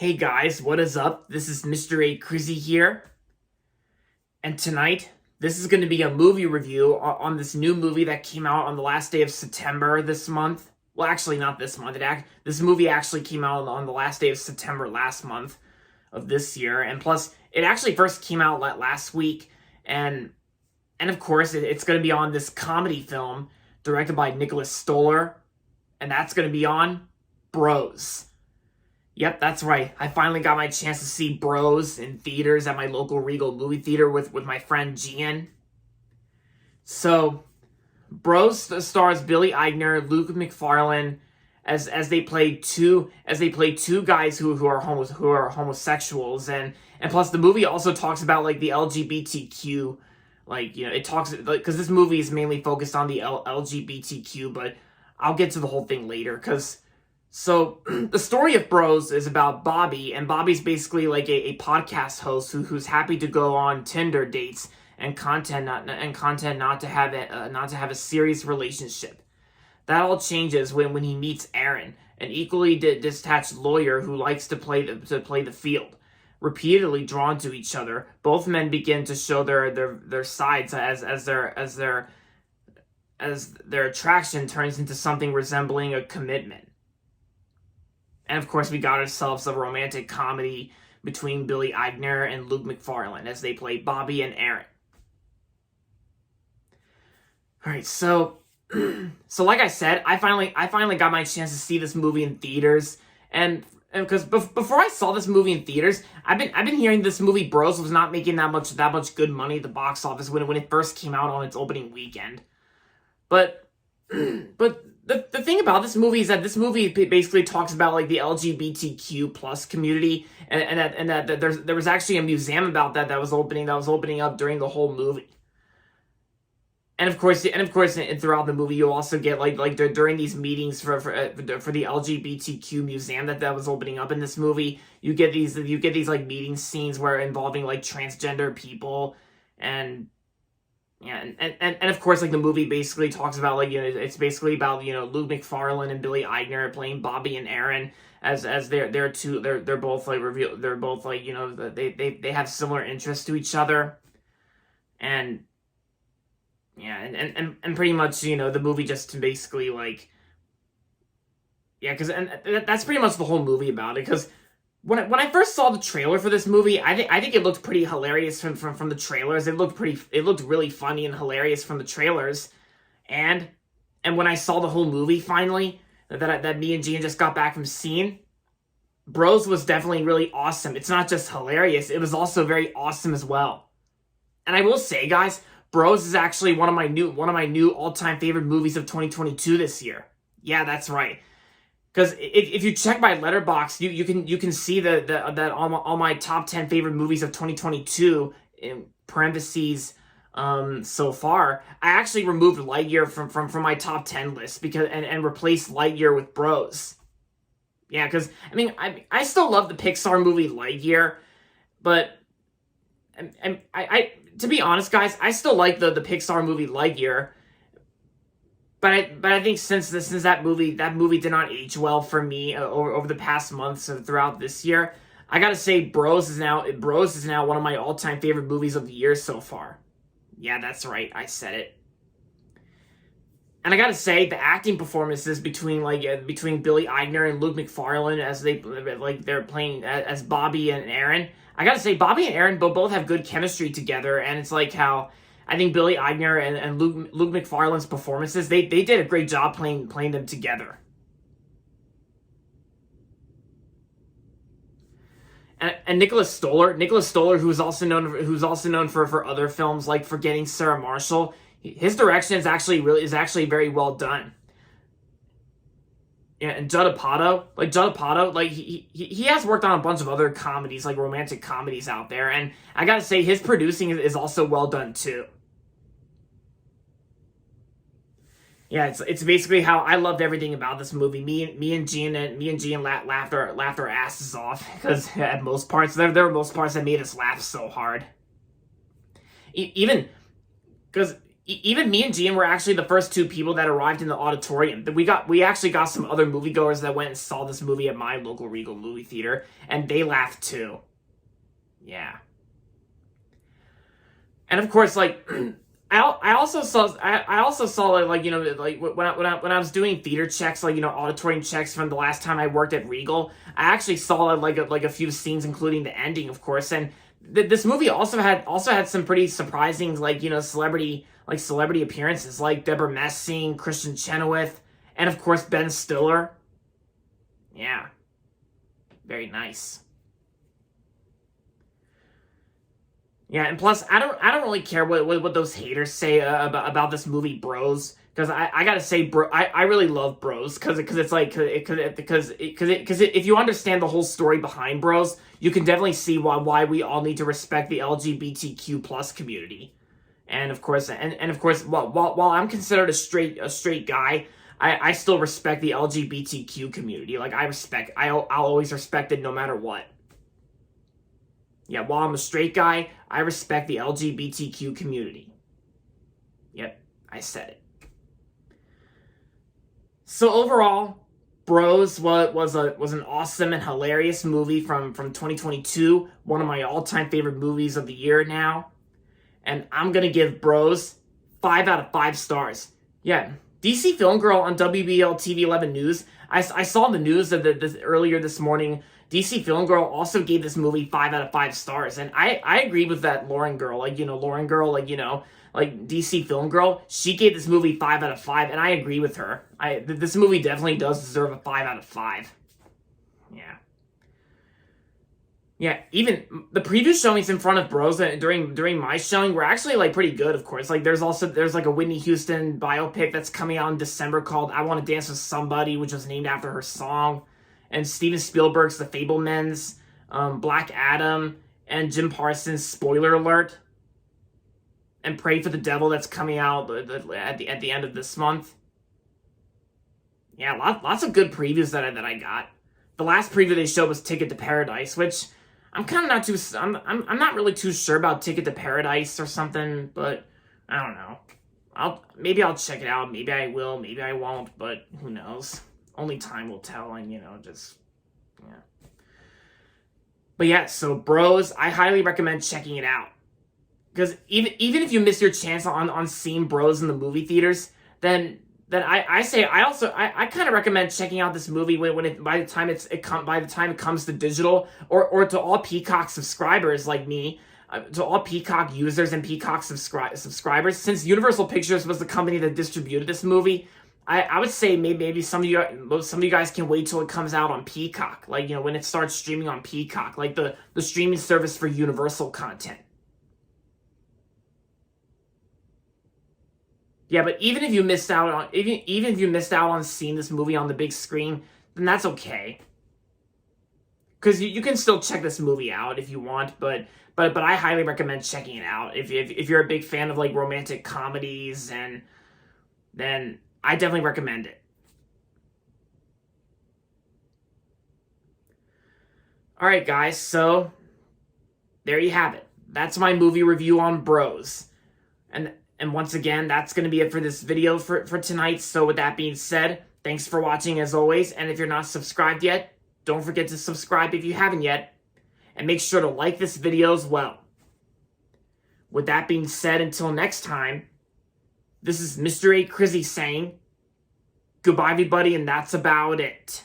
Hey guys, what is up? This is Mr. A. Crizzy here. And tonight, this is going to be a movie review on this new movie that came out on the last day of September this month. Well, actually, not this month. This movie actually came out on the last day of September last month of this year. And plus, it actually first came out last week. And of course, it's going to be on this comedy film directed by Nicholas Stoller. And that's going to be on Bros. Yep, that's right. I finally got my chance to see Bros in theaters at my local Regal movie theater with my friend Gian. So, Bros stars Billy Eichner, Luke McFarlane as they play two guys who are homosexuals, and plus the movie also talks about like the LGBTQ, it talks because this movie is mainly focused on the LGBTQ, but I'll get to the whole thing later So, the story of Bros is about Bobby, and Bobby's basically like a podcast host who's happy to go on Tinder dates and content not to have a serious relationship. That all changes when he meets Aaron, an equally detached lawyer who likes to play the field. Repeatedly drawn to each other, both men begin to show their sides as their attraction turns into something resembling a commitment. And of course, we got ourselves a romantic comedy between Billy Eichner and Luke McFarlane as they play Bobby and Aaron. All right, so like I said, I finally got my chance to see this movie in theaters, and because before I saw this movie in theaters, I've been hearing this movie Bros was not making that much good money at the box office when it first came out on its opening weekend, but the thing about this movie is that this movie basically talks about like the LGBTQ plus community, and that there was actually a museum about that was opening up during the whole movie. And of course, throughout the movie, you'll also get like during these meetings for the LGBTQ museum that was opening up in this movie, you get these like meeting scenes where involving like transgender people and. Yeah, and of course, like the movie basically talks about it's basically about Luke McFarlane and Billy Eichner playing Bobby and Aaron as they're both they have similar interests to each other, and yeah, and pretty much the movie just basically because that's pretty much the whole movie about it. Because when I first saw the trailer for this movie, I think it looked pretty hilarious from the trailers. It looked really funny and hilarious from the trailers, and when I saw the whole movie finally that me and Gian just got back from seeing, Bros was definitely really awesome. It's not just hilarious; it was also very awesome as well. And I will say, guys, Bros is actually one of my new all-time favorite movies of 2022 this year. Yeah, that's right. Because if you check my Letterboxd, you can see that all my top 10 favorite movies of 2022 in parentheses so far, I actually removed Lightyear from my top 10 list and replaced Lightyear with Bros. Yeah, because I still love the Pixar movie Lightyear, but I to be honest, guys, I still like the Pixar movie Lightyear. But I think since that movie did not age well for me over the past months throughout this year, I gotta say Bros is now one of my all-time favorite movies of the year so far. Yeah, that's right, I said it. And I gotta say the acting performances between Billy Eichner and Luke McFarlane as they're playing as Bobby and Aaron. I gotta say Bobby and Aaron both have good chemistry together, and it's like how I think Billy Eichner and Luke McFarlane's performances, they did a great job playing them together. And Nicholas Stoller, who's also known for other films like Forgetting Sarah Marshall, his direction is actually very well done. Yeah, and Judd Apatow, he has worked on a bunch of other comedies, like romantic comedies out there, and I gotta say his producing is also well done too. Yeah, it's basically how I loved everything about this movie. Me and Gian laughed our asses off because at most parts there were most parts that made us laugh so hard. Even because even me and Gian were actually the first two people that arrived in the auditorium. We actually got some other moviegoers that went and saw this movie at my local Regal movie theater, and they laughed too. Yeah. And of course, like, I also saw like, you know, like when I was doing theater checks, like, you know, auditorium checks from the last time I worked at Regal, I actually saw like a few scenes, including the ending, of course. And this movie also had some pretty surprising, like, you know, celebrity appearances, like Deborah Messing, Christian Chenoweth, and of course Ben Stiller. Yeah, very nice. Yeah, and plus, I don't really care what those haters say about this movie, Bros. Because I gotta say, bro, I really love Bros. Because it's like because if you understand the whole story behind Bros, you can definitely see why we all need to respect the LGBTQ plus community. And of course, while I'm considered a straight guy, I still respect the LGBTQ community. Like, I'll always respect it no matter what. Yeah, while I'm a straight guy, I respect the LGBTQ community. Yep, I said it. So overall, Bros was an awesome and hilarious movie from 2022. One of my all-time favorite movies of the year now. And I'm going to give Bros 5 out of 5 stars. Yeah, DC Film Girl on WBL TV 11 News. I saw in the news that earlier this morning, DC Film Girl also gave this movie 5 out of 5 stars. And I agree with that Lauren Girl. Like, you know, Lauren Girl, like, you know, like DC Film Girl, she gave this movie 5 out of 5, and I agree with her. This movie definitely does deserve a 5 out of 5. Yeah. Yeah, even the preview showings in front of Bros during my showing were actually like pretty good, of course. Like there's like a Whitney Houston biopic that's coming out in December called I Want to Dance with Somebody, which was named after her song. And Steven Spielberg's The Fabelmans, Black Adam, and Jim Parsons' Spoiler Alert. And Pray for the Devil that's coming out at the end of this month. Yeah, lots of good previews that I got. The last preview they showed was Ticket to Paradise, which I'm kind of not too. I'm not really too sure about Ticket to Paradise or something, but I don't know. Maybe I'll check it out. Maybe I will. Maybe I won't. But who knows? Only time will tell. And just yeah. But yeah, so Bros, I highly recommend checking it out. Because even if you miss your chance on seeing Bros in the movie theaters, then I kind of recommend checking out this movie by the time it comes to digital, or to all Peacock subscribers like me, to all Peacock users and Peacock subscribers. Since Universal Pictures was the company that distributed this movie, I would say maybe some of you guys can wait till it comes out on Peacock, like when it starts streaming on Peacock, like the streaming service for Universal content. Yeah, but even if you missed out on seeing this movie on the big screen, then that's okay. Because you can still check this movie out if you want, but I highly recommend checking it out if you're a big fan of like romantic comedies, and then I definitely recommend it. All right, guys, so there you have it. That's my movie review on Bros. And once again, that's going to be it for this video for tonight. So with that being said, thanks for watching as always. And if you're not subscribed yet, don't forget to subscribe if you haven't yet. And make sure to like this video as well. With that being said, until next time, this is Mr. A. Crizzy saying goodbye, everybody, and that's about it.